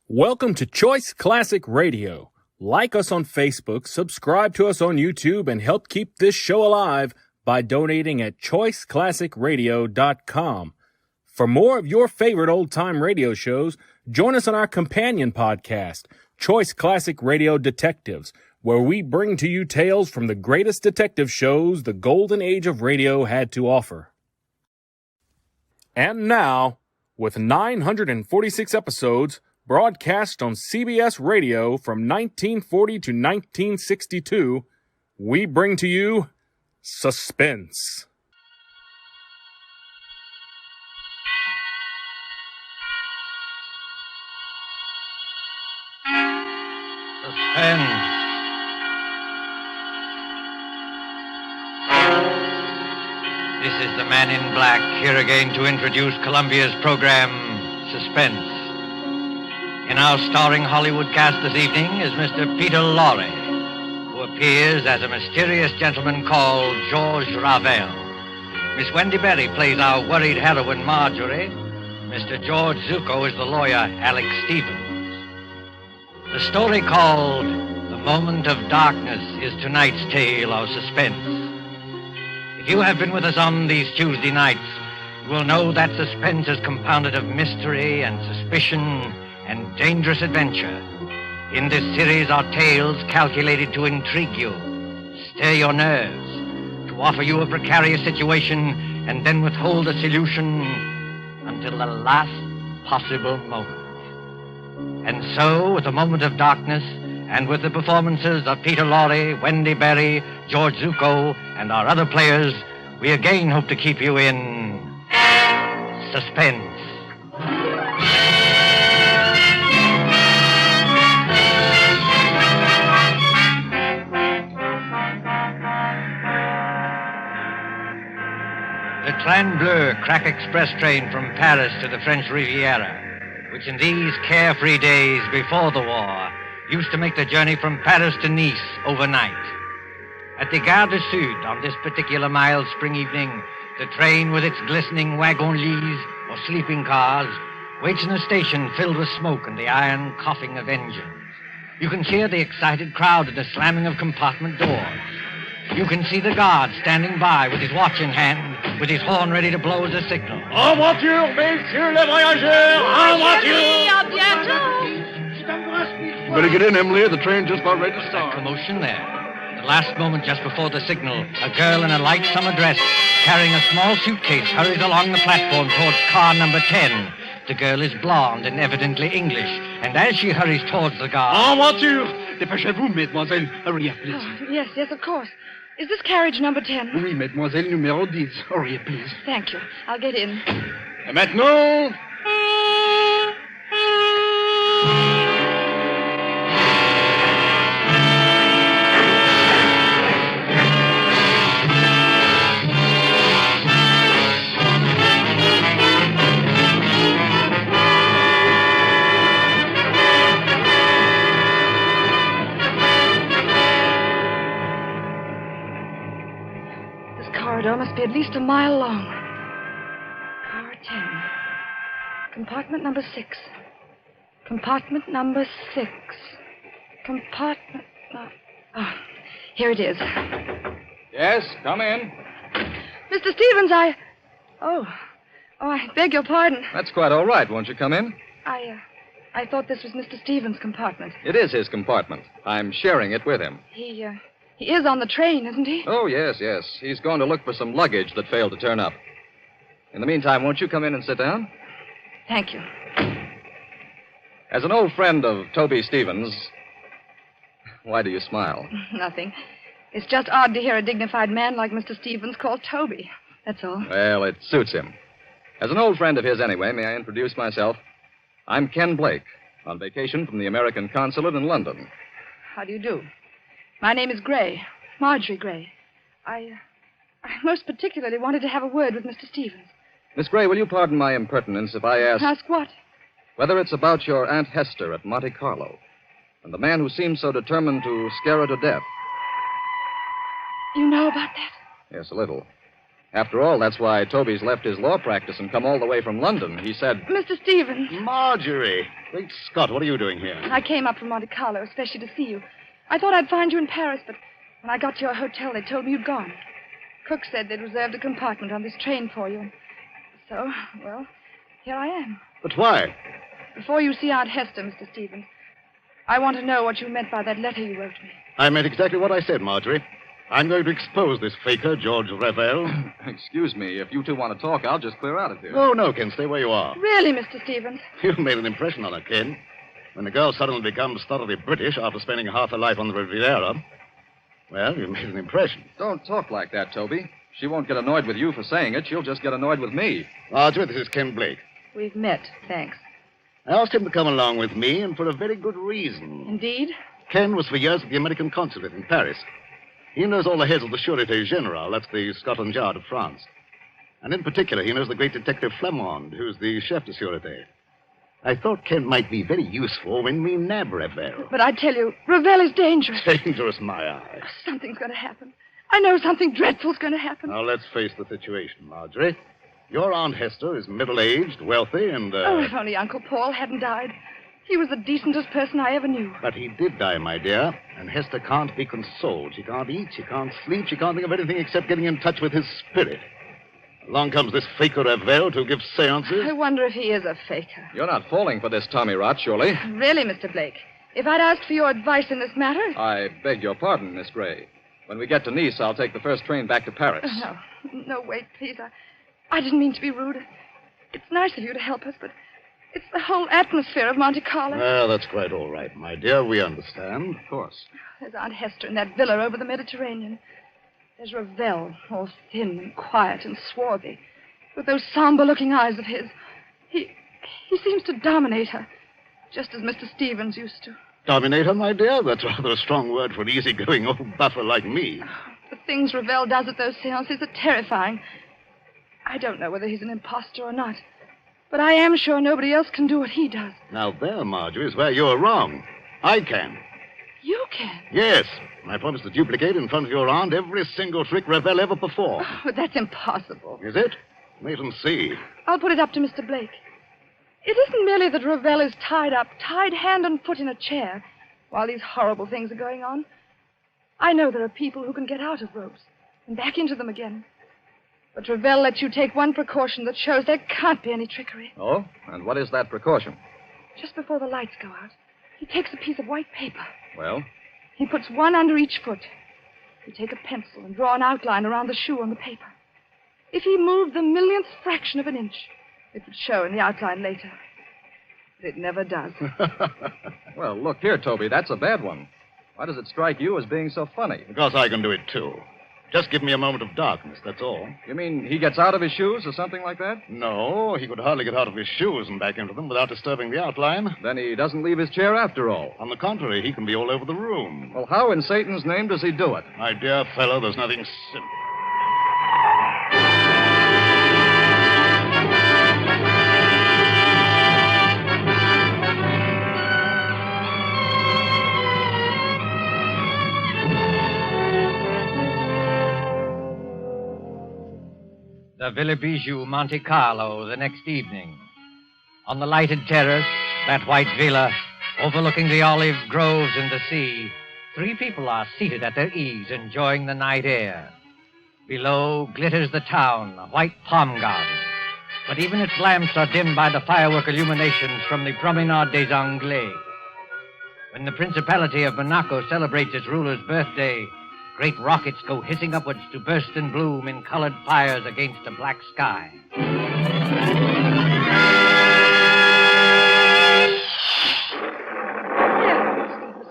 Welcome to Choice Classic Radio. Like us on Facebook, subscribe to us on YouTube, and help keep this show alive by donating at choiceclassicradio.com. For more of your favorite old-time radio shows, join us on our companion podcast, Choice Classic Radio Detectives, where we bring to you tales from the greatest detective shows the golden age of radio had to offer. And now, with 946 episodes, broadcast on CBS Radio from 1940 to 1962, we bring to you Suspense. Suspense. This is the Man in Black, here again to introduce Columbia's program, Suspense. In our starring Hollywood cast this evening is Mr. Peter Lorre, who appears as a mysterious gentleman called George Ravel. Miss Wendy Berry plays our worried heroine, Marjorie. Mr. George Zuko is the lawyer, Alex Stevens. The story called The Moment of Darkness is tonight's tale of suspense. If you have been with us on these Tuesday nights, you will know that suspense is compounded of mystery and suspicion and dangerous adventure. In this series are tales calculated to intrigue you, stir your nerves, to offer you a precarious situation, and then withhold a solution until the last possible moment. And so, with The Moment of Darkness, and with the performances of Peter Lorre, Wendy Berry, George Zuko, and our other players, we again hope to keep you in suspense. The Train Bleu crack express train from Paris to the French Riviera, which in these carefree days before the war used to make the journey from Paris to Nice overnight. At the Gare du Sud on this particular mild spring evening, the train with its glistening wagon-lits or sleeping cars waits in a station filled with smoke and the iron coughing of engines. You can hear the excited crowd and the slamming of compartment doors. You can see the guard standing by with his watch in hand, with his horn ready to blow as a signal. En voiture, messieurs les voyageurs! En voiture! À bientôt! Better get in, Emily. The train's just about ready to That start. commotion there. The last moment just before the signal, a girl in a light summer dress, carrying a small suitcase, hurries along the platform towards car number 10. The girl is blonde and evidently English, and as she hurries towards the guard... En voiture! Dépêchez-vous, mademoiselle. Hurry up, please. Oh, yes, of course. Is this carriage number 10? Oui, mademoiselle, numéro 10. Hurry up, please. Thank you. I'll get in. Et maintenant... This corridor must be at least a mile long. Car 10. Compartment number 6. Compartment number 6. Compartment... Oh, here it is. Yes, come in. Mr. Stevens, Oh, I beg your pardon. That's quite all right. Won't you come in? I thought this was Mr. Stevens' compartment. It is his compartment. I'm sharing it with him. He is on the train, isn't he? Oh, yes. He's going to look for some luggage that failed to turn up. In the meantime, won't you come in and sit down? Thank you. As an old friend of Toby Stevens... Why do you smile? Nothing. It's just odd to hear a dignified man like Mr. Stevens called Toby. That's all. Well, it suits him. As an old friend of his anyway, may I introduce myself? I'm Ken Blake, on vacation from the American Consulate in London. How do you do? My name is Gray, Marjorie Gray. I most particularly wanted to have a word with Mr. Stevens. Miss Gray, will you pardon my impertinence if I ask... Ask what? Whether it's about your Aunt Hester at Monte Carlo and the man who seems so determined to scare her to death. You know about that? Yes, a little. After all, that's why Toby's left his law practice and come all the way from London. He said... Mr. Stevens, Marjorie. Great Scott, what are you doing here? I came up from Monte Carlo, especially to see you. I thought I'd find you in Paris, but when I got to your hotel, they told me you'd gone. Cook said they'd reserved a compartment on this train for you. So, well, here I am. But why? Before you see Aunt Hester, Mr. Stevens, I want to know what you meant by that letter you wrote me. I meant exactly what I said, Marjorie. I'm going to expose this faker, George Revel. Excuse me, if you two want to talk, I'll just clear out of here. Oh, no, Ken, stay where you are. Really, Mr. Stevens? You've made an impression on her, Ken. When the girl suddenly becomes thoroughly British after spending half her life on the Riviera, well, you made an impression. Don't talk like that, Toby. She won't get annoyed with you for saying it. She'll just get annoyed with me. Marjorie, this is Ken Blake. We've met, thanks. I asked him to come along with me, and for a very good reason. Indeed? Ken was for years at the American consulate in Paris. He knows all the heads of the Sûreté Générale, that's the Scotland Yard of France. And in particular, he knows the great detective Flamand, who's the chef de Sûreté. I thought Ken might be very useful when we nab Revel. But I tell you, Revel is dangerous. Dangerous, my eye. Something's going to happen. I know something dreadful's going to happen. Now, let's face the situation, Marjorie. Your Aunt Hester is middle-aged, wealthy, and, Oh, if only Uncle Paul hadn't died. He was the decentest person I ever knew. But he did die, my dear, and Hester can't be consoled. She can't eat, she can't sleep, she can't think of anything except getting in touch with his spirit. Along comes this faker Revel to give seances. I wonder if he is a faker. You're not falling for this Tommy rot, surely? Really, Mr. Blake, if I'd asked for your advice in this matter... I beg your pardon, Miss Gray. When we get to Nice, I'll take the first train back to Paris. No, wait, please. I didn't mean to be rude. It's nice of you to help us, but it's the whole atmosphere of Monte Carlo. Well, that's quite all right, my dear. We understand. Of course. There's Aunt Hester in that villa over the Mediterranean. There's Revel, all thin and quiet and swarthy, with those somber-looking eyes of his. He seems to dominate her, just as Mr. Stevens used to. Dominate her, my dear? That's rather a strong word for an easygoing old buffer like me. The things Revel does at those seances are terrifying. I don't know whether he's an imposter or not, but I am sure nobody else can do what he does. Now, there, Marjorie, is where you're wrong. I can. You can? Yes. I promise to duplicate in front of your aunt every single trick Revel ever performed. Oh, but that's impossible. Is it? Wait and see. I'll put it up to Mr. Blake. It isn't merely that Revel is tied up, tied hand and foot in a chair, while these horrible things are going on. I know there are people who can get out of ropes and back into them again. But Revel lets you take one precaution that shows there can't be any trickery. Oh? And what is that precaution? Just before the lights go out, he takes a piece of white paper. Well? He puts one under each foot. You take a pencil and draw an outline around the shoe on the paper. If he moved the millionth fraction of an inch, it would show in the outline later. But it never does. Well, look here, Toby, that's a bad one. Why does it strike you as being so funny? Because I can do it, too. Just give me a moment of darkness, that's all. You mean he gets out of his shoes or something like that? No, he could hardly get out of his shoes and back into them without disturbing the outline. Then he doesn't leave his chair after all. On the contrary, he can be all over the room. Well, how in Satan's name does he do it? My dear fellow, there's nothing simple. The Villa Bijou, Monte Carlo, the next evening. On the lighted terrace, that white villa, overlooking the olive groves and the sea, three people are seated at their ease, enjoying the night air. Below glitters the town, a white palm garden. But even its lamps are dimmed by the firework illuminations from the Promenade des Anglais. When the Principality of Monaco celebrates its ruler's birthday, great rockets go hissing upwards to burst and bloom in colored fires against a black sky.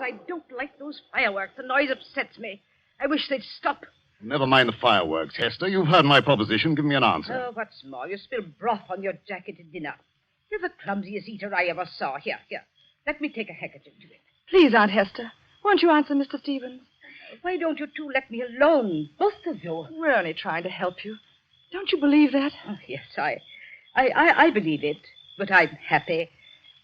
I don't like those fireworks. The noise upsets me. I wish they'd stop. Never mind the fireworks, Hester. You've heard my proposition. Give me an answer. Oh, what's more, you spilled broth on your jacket at dinner. You're the clumsiest eater I ever saw. Here. Let me take a handkerchief to it. Please, Aunt Hester, won't you answer Mr. Stevens? Why don't you two let me alone, both of you? We're only trying to help you. Don't you believe that? Oh, yes, I believe it, but I'm happy.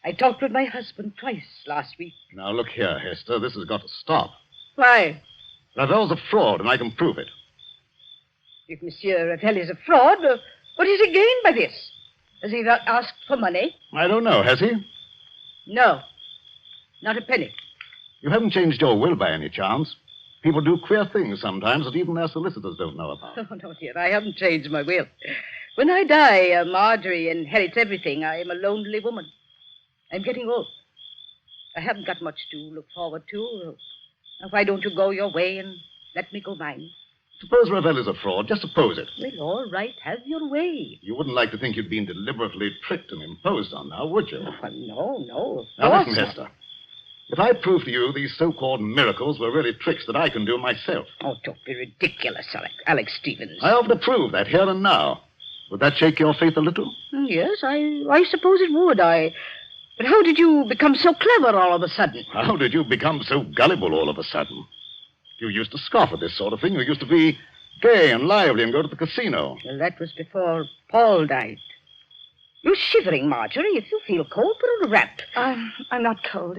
I talked with my husband twice last week. Now, look here, Hester. This has got to stop. Why? Ravel's a fraud, and I can prove it. If Monsieur Ravel is a fraud, what is he gained by this? Has he not asked for money? I don't know, has he? No, not a penny. You haven't changed your will by any chance. People do queer things sometimes that even their solicitors don't know about. Oh, no, dear, I haven't changed my will. When I die, Marjorie inherits everything. I am a lonely woman. I'm getting old. I haven't got much to look forward to. Why don't you go your way and let me go mine? Suppose Ravel is a fraud. Just suppose it. Well, all right, have your way. You wouldn't like to think you'd been deliberately tricked and imposed on now, would you? Oh, no. Now listen, Hester. If I prove to you these so-called miracles were really tricks that I can do myself. Oh, don't be ridiculous, Alex Stevens. I offer to prove that here and now. Would that shake your faith a little? Yes, I suppose it would. But how did you become so clever all of a sudden? How did you become so gullible all of a sudden? You used to scoff at this sort of thing. You used to be gay and lively and go to the casino. Well, that was before Paul died. You're shivering, Marjorie. If you feel cold, put on a wrap. I'm not cold.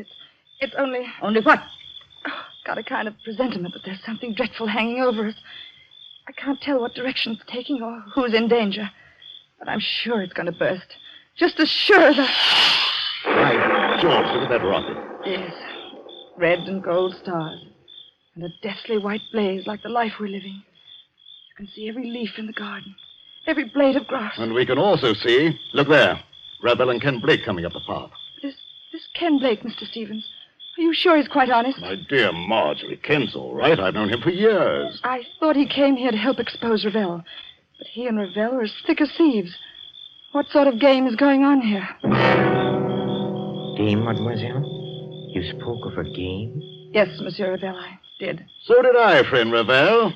It's only... Only what? Got a kind of presentiment that there's something dreadful hanging over us. I can't tell what direction it's taking or who's in danger. But I'm sure it's going to burst. Just as sure that... By George, look at that rocket. Yes. Red and gold stars. And a deathly white blaze like the life we're living. You can see every leaf in the garden. Every blade of grass. And we can also see, look there, Ravel and Ken Blake coming up the path. This Ken Blake, Mr. Stevens. Are you sure he's quite honest? My dear Marjorie, Ken's all right. I've known him for years. I thought he came here to help expose Ravel. But he and Ravel are as thick as thieves. What sort of game is going on here? Game, mademoiselle? You spoke of a game? Yes, Monsieur Ravel, I did. So did I, friend Ravel.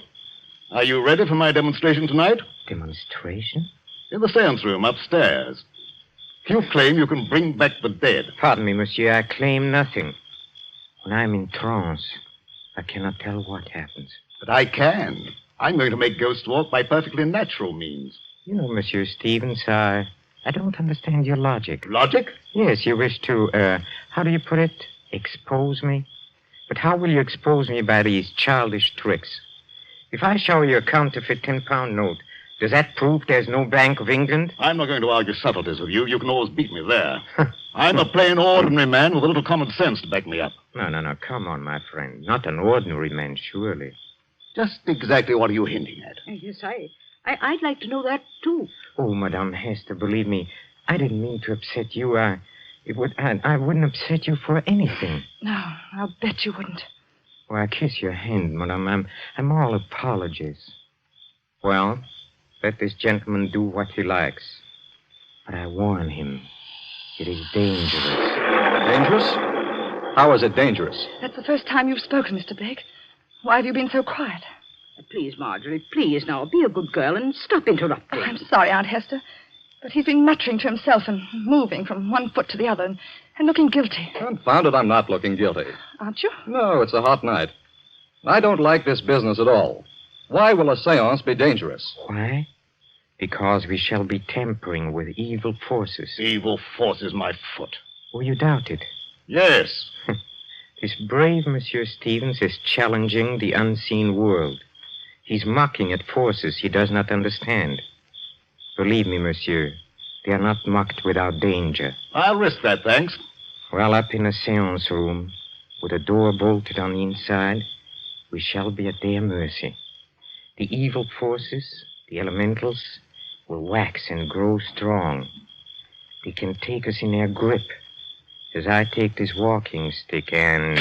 Are you ready for my demonstration tonight? Demonstration? In the seance room upstairs. You claim you can bring back the dead. Pardon me, monsieur, I claim nothing. When I'm in trance, I cannot tell what happens. But I can. I'm going to make ghosts walk by perfectly natural means. You know, Monsieur Stevens, I don't understand your logic. Logic? Yes, you wish to, how do you put it? Expose me? But how will you expose me by these childish tricks? If I show you a counterfeit 10-pound note, does that prove there's no Bank of England? I'm not going to argue subtleties with you. You can always beat me there. I'm a plain, ordinary man with a little common sense to back me up. No. Come on, my friend. Not an ordinary man, surely. Just exactly what are you hinting at? Yes, I'd like to know that, too. Oh, Madame Hester, believe me, I didn't mean to upset you. I wouldn't upset you for anything. No, I'll bet you wouldn't. Well, I kiss your hand, Madame. I'm all apologies. Well, let this gentleman do what he likes. But I warn him, it is dangerous. Dangerous? How is it dangerous? That's the first time you've spoken, Mr. Blake. Why have you been so quiet? Please, Marjorie, please now, be a good girl and stop interrupting. Oh, I'm sorry, Aunt Hester, but he's been muttering to himself and moving from one foot to the other and looking guilty. Confound it, I'm not looking guilty. Aren't you? No, it's a hot night. I don't like this business at all. Why will a seance be dangerous? Why? Because we shall be tampering with evil forces. Evil forces, my foot. Oh, you doubt it? Yes. This brave Monsieur Stevens is challenging the unseen world. He's mocking at forces he does not understand. Believe me, monsieur, they are not mocked without danger. I'll risk that, thanks. Well, up in a seance room, with a door bolted on the inside, we shall be at their mercy. The evil forces, the elementals, will wax and grow strong. They can take us in their grip, as I take this walking stick and...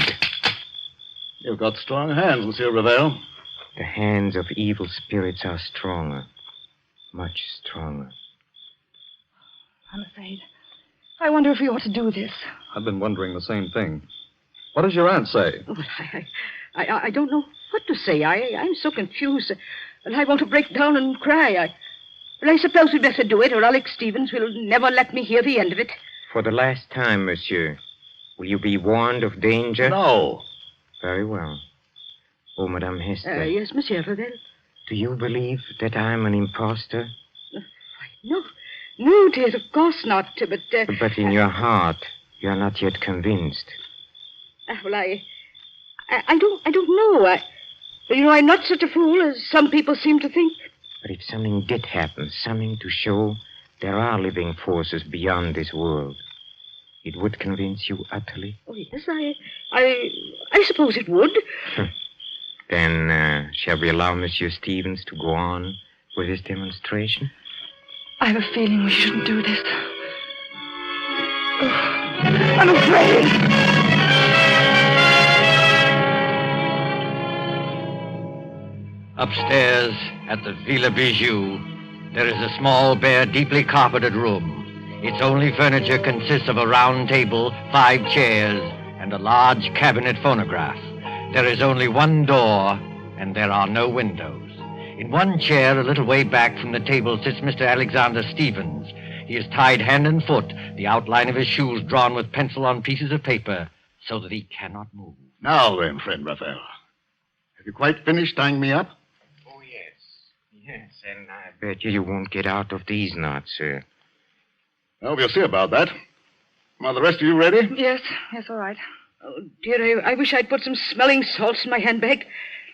You've got strong hands, Monsieur Ravel. The hands of evil spirits are stronger. Much stronger. I'm afraid. I wonder if we ought to do this. I've been wondering the same thing. What does your aunt say? Oh, I don't know what to say. I'm so confused. And I want to break down and cry. But I suppose we'd better do it, or Alex Stevens will never let me hear the end of it. For the last time, monsieur, will you be warned of danger? No. Very well. Oh, Madame Hester. Yes, Monsieur Ravel. Do you believe that I'm an impostor? No, dear, of course not. But But in your heart, you are not yet convinced. Well, I don't know. I'm not such a fool as some people seem to think. But if something did happen, something to show there are living forces beyond this world, it would convince you utterly? Oh, yes, I suppose it would. Then, shall we allow Monsieur Stevens to go on with his demonstration? I have a feeling we shouldn't do this. Oh, I'm afraid. Upstairs at the Villa Bijou, there is a small, bare, deeply carpeted room. Its only furniture consists of a round table, 5 chairs, and a large cabinet phonograph. There is only one door, and there are no windows. In one chair, a little way back from the table, sits Mr. Alexander Stevens. He is tied hand and foot, the outline of his shoes drawn with pencil on pieces of paper, so that he cannot move. Now then, friend Raphael. Have you quite finished tying me up? Oh, yes. Yes, and I bet you won't get out of these knots, sir. Well, we'll see about that. Are the rest of you ready? Yes, all right. Oh, dear, I wish I'd put some smelling salts in my handbag.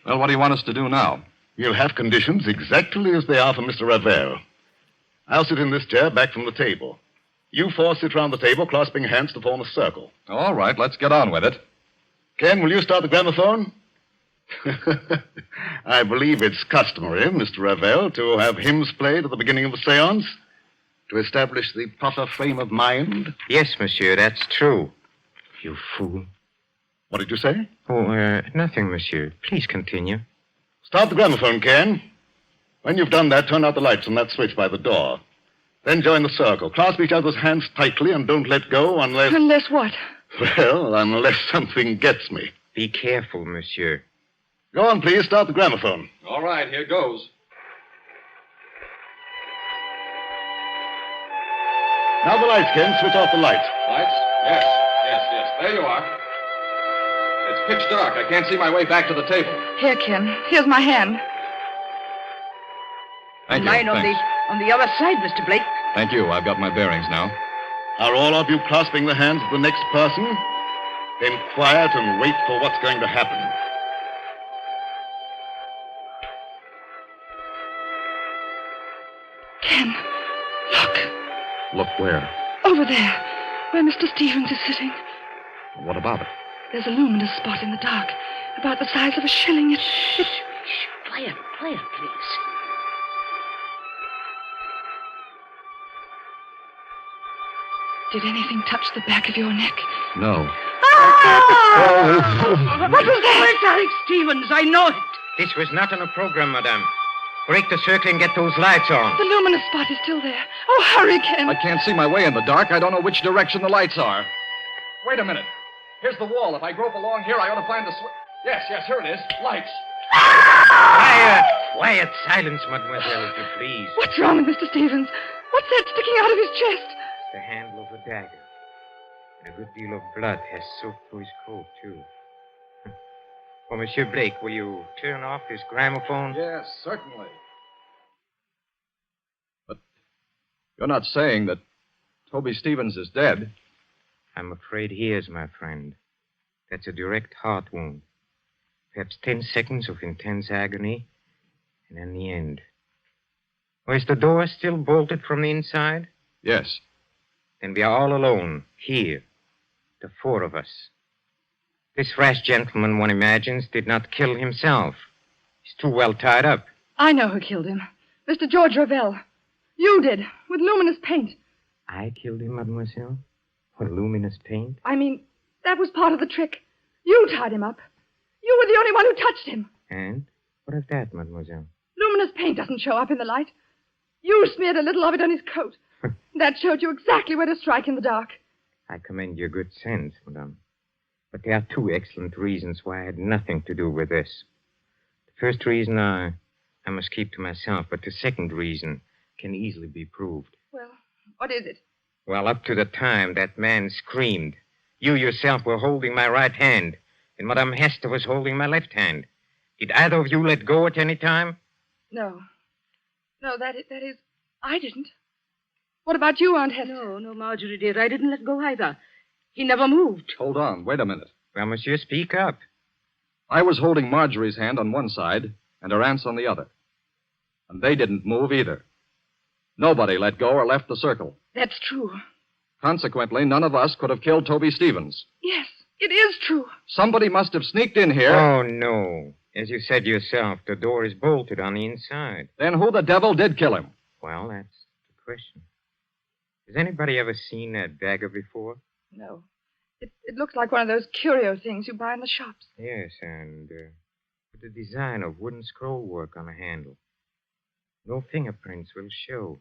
Well, what do you want us to do now? We'll have conditions exactly as they are for Mr. Ravel. I'll sit in this chair back from the table. You 4 sit round the table, clasping hands to form a circle. All right, let's get on with it. Ken, will you start the gramophone? I believe it's customary, Mr. Ravel, to have hymns played at the beginning of a seance to establish the proper frame of mind. Yes, monsieur, that's true. You fool. What did you say? Oh, nothing, monsieur. Please continue. Start the gramophone, Ken. When you've done that, turn out the lights on that switch by the door. Then join the circle. Clasp each other's hands tightly and don't let go unless... Unless what? Well, unless something gets me. Be careful, monsieur. Go on, please. Start the gramophone. All right, here goes. Now the lights, Ken. Switch off the lights. Lights? Yes. There you are. It's pitch dark. I can't see my way back to the table. Here, Ken. Here's my hand. Thank you. Mine Thanks. on the other side, Mr. Blake. Thank you. I've got my bearings now. Are all of you clasping the hands of the next person? Then quiet and wait for what's going to happen. Ken, look. Look where? Over there, where Mr. Stevens is sitting. What about it? There's a luminous spot in the dark, about the size of a shilling. Shh. Quiet, please. Did anything touch the back of your neck? No. What was that? It's Alex Stevens. I know it. This was not on a program, madame. Break the circle and get those lights on. The luminous spot is still there. Oh, hurry, Ken. I can't see my way in the dark. I don't know which direction the lights are. Wait a minute. Here's the wall. If I grope along here, I ought to find the switch. Yes, here it is. Lights. Quiet. Silence, mademoiselle, if you please. What's wrong with Mr. Stevens? What's that sticking out of his chest? The handle of a dagger. And a good deal of blood has soaked through his coat, too. Oh, Monsieur Blake, will you turn off this gramophone? Yes, certainly. But you're not saying that Toby Stevens is dead? I'm afraid he is, my friend. That's a direct heart wound. Perhaps 10 seconds of intense agony, and then the end. Oh, is the door still bolted from the inside? Yes. Then we are all alone, here. The 4 of us. This rash gentleman, one imagines, did not kill himself. He's too well tied up. I know who killed him. Mr. George Ravel. You did, with luminous paint. I killed him, mademoiselle? With luminous paint? I mean, that was part of the trick. You tied him up. You were the only one who touched him. And? What of that, mademoiselle? Luminous paint doesn't show up in the light. You smeared a little of it on his coat. That showed you exactly where to strike in the dark. I commend your good sense, madame. But there are 2 excellent reasons why I had nothing to do with this. The first reason I must keep to myself, but the second reason can easily be proved. Well, what is it? Well, up to the time that man screamed, you yourself were holding my right hand, and Madame Hester was holding my left hand. Did either of you let go at any time? No. No, that is, I didn't. What about you, Aunt Hester? No, Marjorie, dear. I didn't let go either. He never moved. Hold on. Wait a minute. Well, monsieur, speak up. I was holding Marjorie's hand on one side and her aunt's on the other. And they didn't move either. Nobody let go or left the circle. That's true. Consequently, none of us could have killed Toby Stevens. Yes, it is true. Somebody must have sneaked in here. Oh, no. As you said yourself, the door is bolted on the inside. Then who the devil did kill him? Well, that's the question. Has anybody ever seen that dagger before? No. It looks like one of those curio things you buy in the shops. Yes, and with the design of wooden scroll work on the handle. No fingerprints will show.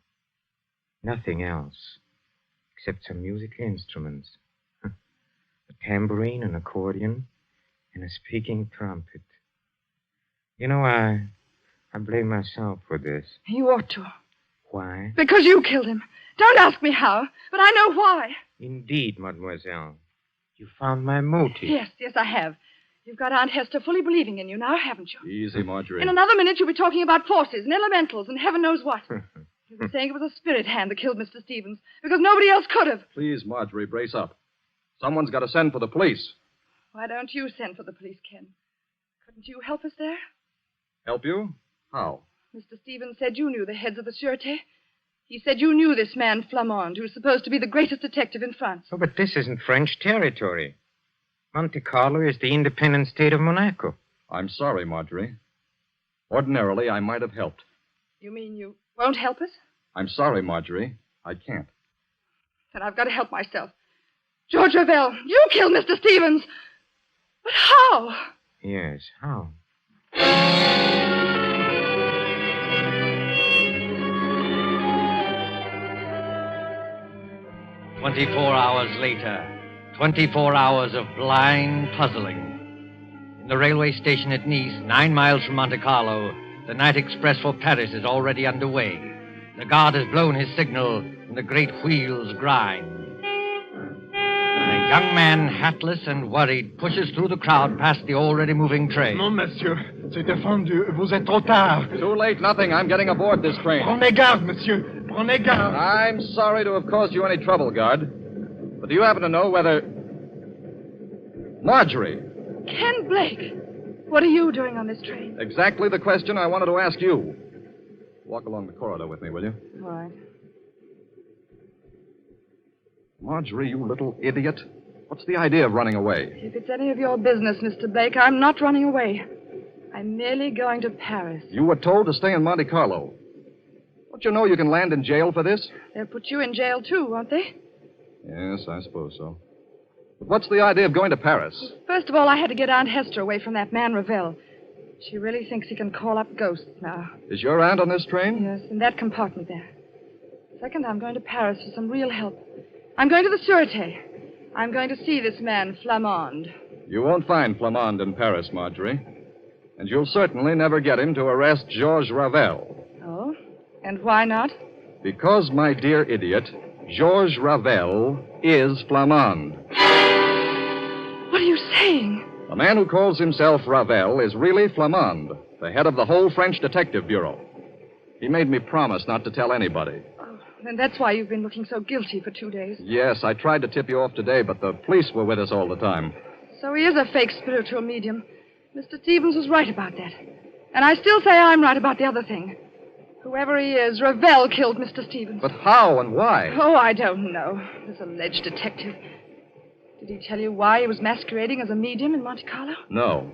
Nothing else, except some musical instruments. A tambourine, an accordion, and a speaking trumpet. You know, I blame myself for this. You ought to. Why? Because you killed him. Don't ask me how, but I know why. Indeed, mademoiselle. You found my motive. Yes, I have. You've got Aunt Hester fully believing in you now, haven't you? Easy, Marjorie. In another minute, you'll be talking about forces and elementals and heaven knows what. You'll be saying it was a spirit hand that killed Mr. Stevens, because nobody else could have. Please, Marjorie, brace up. Someone's got to send for the police. Why don't you send for the police, Ken? Couldn't you help us there? Help you? How? Mr. Stevens said you knew the heads of the Sûreté. He said you knew this man Flamande, who's supposed to be the greatest detective in France. Oh, but this isn't French territory. Monte Carlo is the independent state of Monaco. I'm sorry, Marjorie. Ordinarily, I might have helped. You mean you won't help us? I'm sorry, Marjorie. I can't. Then I've got to help myself. George Ravel, you killed Mr. Stevens. But how? Yes, how? 24 hours later, 24 hours of blind puzzling. In the railway station at Nice, 9 miles from Monte Carlo, the night express for Paris is already underway. The guard has blown his signal, and the great wheels grind. A young man, hatless and worried, pushes through the crowd past the already moving train. Non, monsieur. C'est défendu. Vous êtes trop tard. Too late, nothing. I'm getting aboard this train. Prenez garde, monsieur. Prenez garde. I'm sorry to have caused you any trouble, guard. But do you happen to know whether... Marjorie! Ken Blake, what are you doing on this train? Exactly the question I wanted to ask you. Walk along the corridor with me, will you? All right. Marjorie, you little idiot. What's the idea of running away? If it's any of your business, Mr. Blake, I'm not running away. I'm merely going to Paris. You were told to stay in Monte Carlo. Don't you know you can land in jail for this? They'll put you in jail, too, won't they? Yes, I suppose so. But what's the idea of going to Paris? First of all, I had to get Aunt Hester away from that man, Ravel. She really thinks he can call up ghosts now. Is your aunt on this train? Yes, in that compartment there. Second, I'm going to Paris for some real help. I'm going to the Sûreté. I'm going to see this man, Flamande. You won't find Flamande in Paris, Marjorie. And you'll certainly never get him to arrest Georges Ravel. Oh? And why not? Because, my dear idiot, Georges Ravel is Flamande. What are you saying? The man who calls himself Ravel is really Flamande, the head of the whole French Detective Bureau. He made me promise not to tell anybody. Oh, then that's why you've been looking so guilty for 2 days. Yes, I tried to tip you off today, but the police were with us all the time. So he is a fake spiritual medium. Mr. Stevens was right about that. And I still say I'm right about the other thing. Whoever he is, Ravel killed Mr. Stevens. But how and why? Oh, I don't know. This alleged detective. Did he tell you why he was masquerading as a medium in Monte Carlo? No.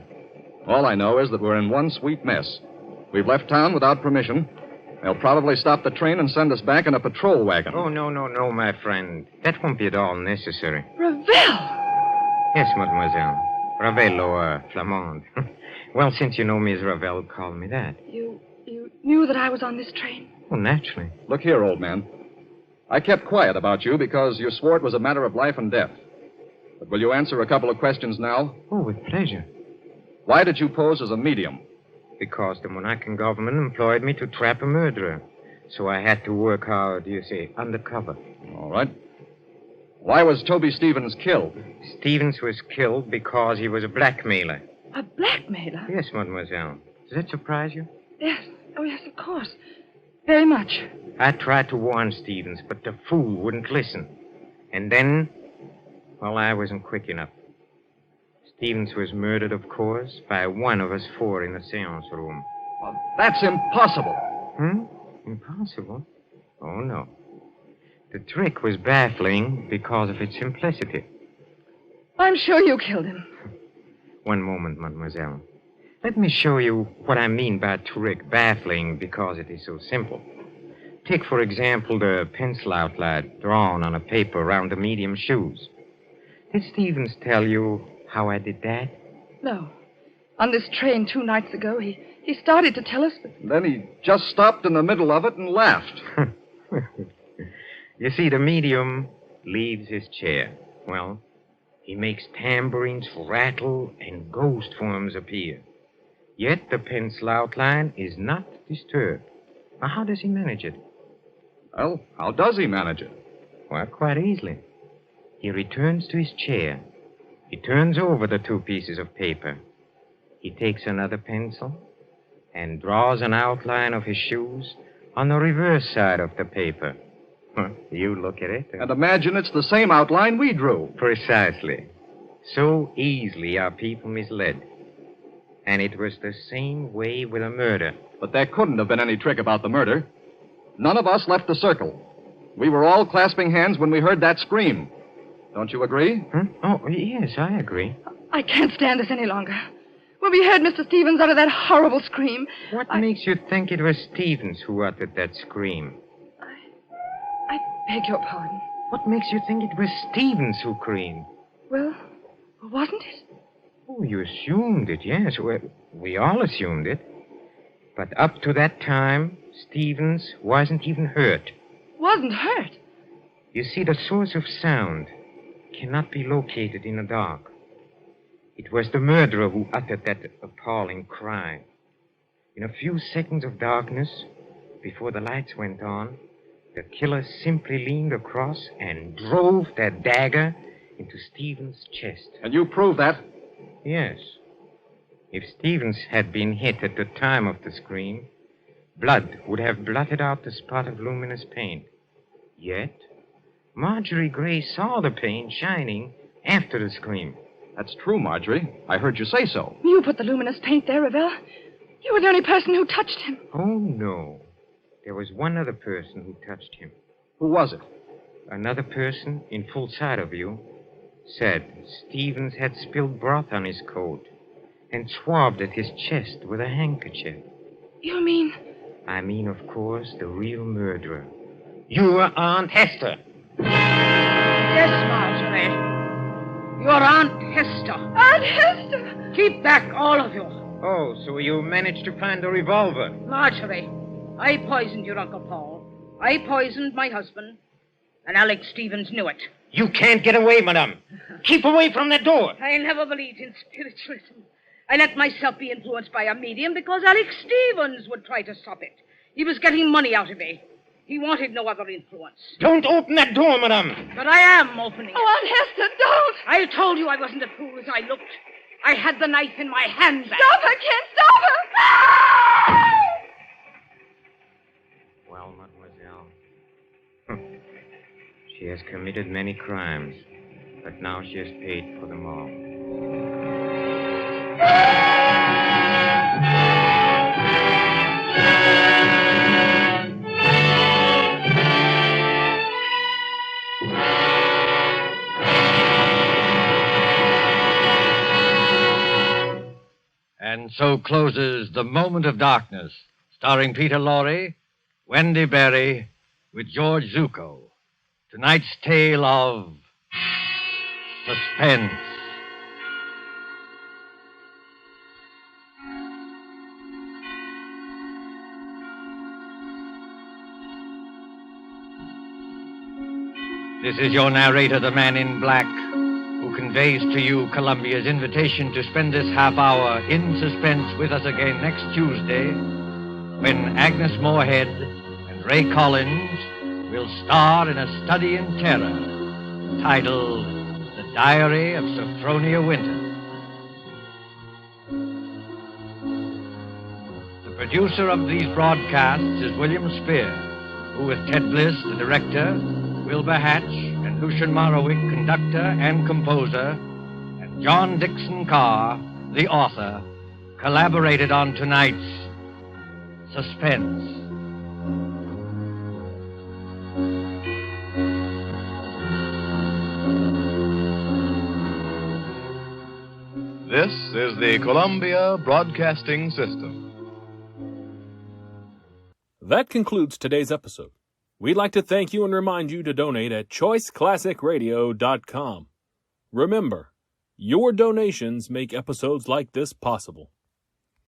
All I know is that we're in one sweet mess. We've left town without permission. They'll probably stop the train and send us back in a patrol wagon. Oh, no, my friend. That won't be at all necessary. Ravel! Yes, mademoiselle. Ravel or Flamande. Well, since you know me as Ravel, call me that. You knew that I was on this train? Oh, naturally. Look here, old man. I kept quiet about you because you swore it was a matter of life and death. But will you answer a couple of questions now? Oh, with pleasure. Why did you pose as a medium? Because the Monacan government employed me to trap a murderer. So I had to work hard, undercover. All right. Why was Toby Stevens killed? Stevens was killed because he was a blackmailer. A blackmailer? Yes, mademoiselle. Does that surprise you? Yes. Oh, yes, of course. Very much. I tried to warn Stevens, but the fool wouldn't listen. And then, well, I wasn't quick enough. Stevens was murdered, of course, by one of us 4 in the seance room. Well, that's impossible. Impossible? Oh, no. The trick was baffling because of its simplicity. I'm sure you killed him. One moment, mademoiselle. Let me show you what I mean by trick baffling because it is so simple. Take, for example, the pencil outline drawn on a paper around the medium shoes. Did Stevens tell you how I did that? No. On this train 2 nights ago, he started to tell us, but... Then he just stopped in the middle of it and laughed. You see, the medium leaves his chair. Well, he makes tambourines rattle and ghost forms appear. Yet the pencil outline is not disturbed. Now, how does he manage it? Well, how does he manage it? Well, quite easily. He returns to his chair. He turns over the 2 pieces of paper. He takes another pencil and draws an outline of his shoes on the reverse side of the paper. You look at it. And imagine it's the same outline we drew. Precisely. So easily are people misled. And it was the same way with a murder. But there couldn't have been any trick about the murder. None of us left the circle. We were all clasping hands when we heard that scream. Don't you agree? Oh, yes, I agree. I can't stand this any longer. When we heard Mr. Stevens utter that horrible scream... What makes you think it was Stevens who uttered that scream? I beg your pardon. What makes you think it was Stevens who screamed? Well, wasn't it? Oh, you assumed it, yes. Well, we all assumed it. But up to that time, Stevens wasn't even hurt. Wasn't hurt? You see, the source of sound cannot be located in the dark. It was the murderer who uttered that appalling cry. In a few seconds of darkness, before the lights went on, the killer simply leaned across and drove that dagger into Stevens' chest. And you prove that? Yes. If Stevens had been hit at the time of the scream, blood would have blotted out the spot of luminous paint. Yet, Marjorie Gray saw the paint shining after the scream. That's true, Marjorie. I heard you say so. You put the luminous paint there, Ravel. You were the only person who touched him. Oh, no. There was one other person who touched him. Who was it? Another person, in full sight of you, said Stevens had spilled broth on his coat and swabbed at his chest with a handkerchief. You mean... I mean, of course, the real murderer. Your Aunt Hester. Yes, Marjorie. Your Aunt Hester. Aunt Hester! Keep back, all of you. Oh, so you managed to find the revolver. Marjorie, I poisoned your Uncle Paul. I poisoned my husband. And Alex Stevens knew it. You can't get away, madame. Keep away from that door. I never believed in spiritualism. I let myself be influenced by a medium because Alex Stevens would try to stop it. He was getting money out of me. He wanted no other influence. Don't open that door, madame. But I am opening it. Oh, Aunt Hester, don't! I told you I wasn't a fool as I looked. I had the knife in my hand. Stop her, Ken! Stop her! Well, mademoiselle, she has committed many crimes, but now she has paid for them all. And so closes The Moment of Darkness, starring Peter Lorre, Wendy Berry, with George Zucco. Tonight's tale of Suspense. This is your narrator, the Man in Black, who conveys to you Columbia's invitation to spend this half hour in suspense with us again next Tuesday, when Agnes Moorehead and Ray Collins will star in a study in terror titled The Diary of Sophronia Winter. The producer of these broadcasts is William Spear, who with Ted Bliss, the director, Wilbur Hatch, and Lucian Morowick, conductor and composer, and John Dixon Carr, the author, collaborated on tonight's Suspense. This is the Columbia Broadcasting System. That concludes today's episode. We'd like to thank you and remind you to donate at choiceclassicradio.com. Remember, your donations make episodes like this possible.